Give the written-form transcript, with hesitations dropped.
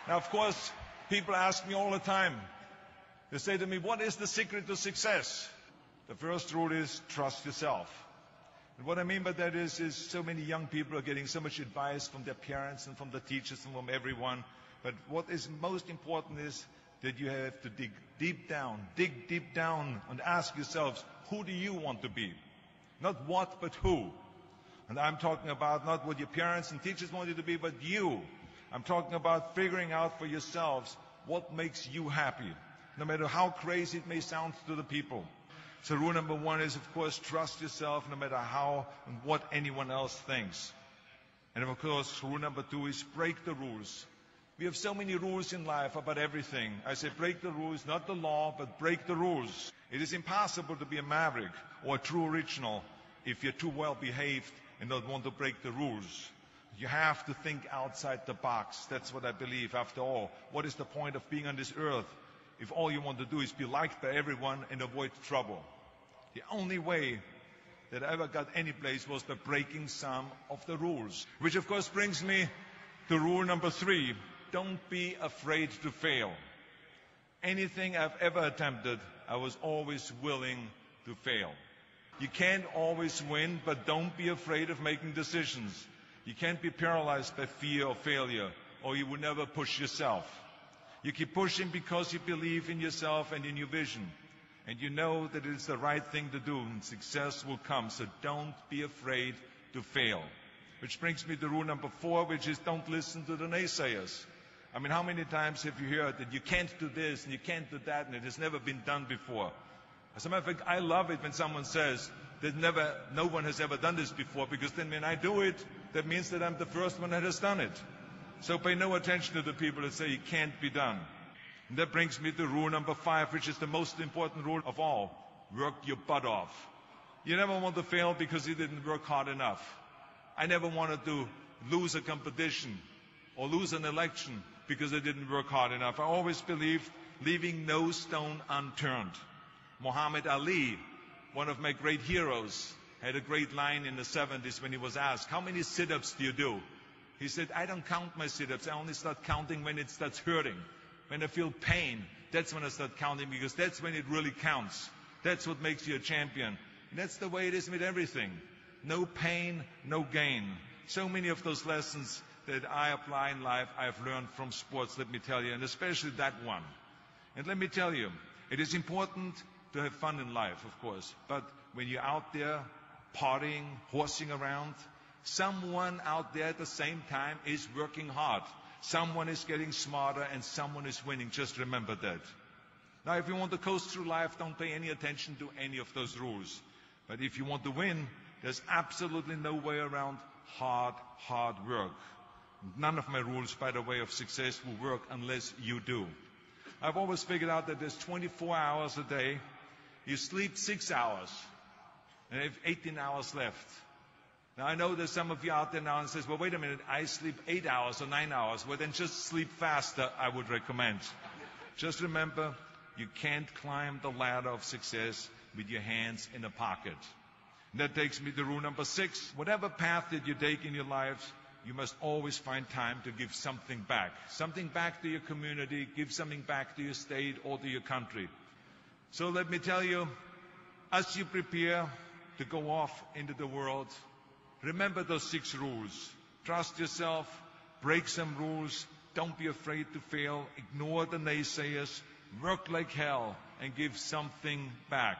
Now, of course, people ask me all the time. They say to me, what is the secret to success? The first rule is trust yourself. And what I mean by that is so many young people are getting so much advice from their parents and from the teachers and from everyone. But what is most important is that you have to dig deep down and ask yourselves, who do you want to be? Not what, but who. And I'm talking about not what your parents and teachers want you to be, but you. I'm talking about figuring out for yourselves what makes you happy, no matter how crazy it may sound to the people. So rule number one is, of course, trust yourself no matter how and what anyone else thinks. And of course, rule number two is break the rules. We have so many rules in life about everything. I say break the rules, not the law, but break the rules. It is impossible to be a maverick or a true original if you're too well behaved and don't want to break the rules. You have to think outside the box. That's what I believe. After all, what is the point of being on this earth if all you want to do is be liked by everyone and avoid trouble? The only way that I ever got any place was by breaking some of the rules. Which of course brings me to rule number three. Don't be afraid to fail. Anything I've ever attempted, I was always willing to fail. You can't always win, but don't be afraid of making decisions. You can't be paralyzed by fear or failure, or you will never push yourself. You keep pushing because you believe in yourself and in your vision. And you know that it is the right thing to do, and success will come. So don't be afraid to fail. Which brings me to rule number four, which is don't listen to the naysayers. I mean, how many times have you heard that you can't do this and you can't do that and it has never been done before? As a matter of fact, I love it when someone says that no one has ever done this before, because then when I do it, that means that I'm the first one that has done it. So pay no attention to the people that say it can't be done. And that brings me to rule number five, which is the most important rule of all. Work your butt off. You never want to fail because you didn't work hard enough. I never wanted to lose a competition or lose an election because I didn't work hard enough. I always believed leaving no stone unturned. Muhammad Ali, one of my great heroes, had a great line in the 70s when he was asked, how many sit-ups do you do? He said, I don't count my sit-ups. I only start counting when it starts hurting. When I feel pain, that's when I start counting, because that's when it really counts. That's what makes you a champion. And that's the way it is with everything. No pain, no gain. So many of those lessons that I apply in life, I've learned from sports, let me tell you, and especially that one. And let me tell you, it is important to have fun in life, of course, but when you're out there partying, horsing around, someone out there at the same time is working hard. Someone is getting smarter and someone is winning. Just remember that. Now, if you want to coast through life, don't pay any attention to any of those rules. But if you want to win, there's absolutely no way around hard work. None of my rules, by the way, of success will work unless you do. I've always figured out that there's 24 hours a day. You sleep 6 hours, and you have 18 hours left. Now, I know there's some of you out there now and says, well, wait a minute, I sleep 8 hours or 9 hours. Well, then just sleep faster, I would recommend. Just remember, you can't climb the ladder of success with your hands in a pocket. And that takes me to rule number 6. Whatever path that you take in your lives, you must always find time to give something back. Something back to your community, give something back to your state or to your country. So let me tell you, as you prepare to go off into the world, remember those 6 rules. Trust yourself, break some rules, don't be afraid to fail, ignore the naysayers, work like hell, and give something back.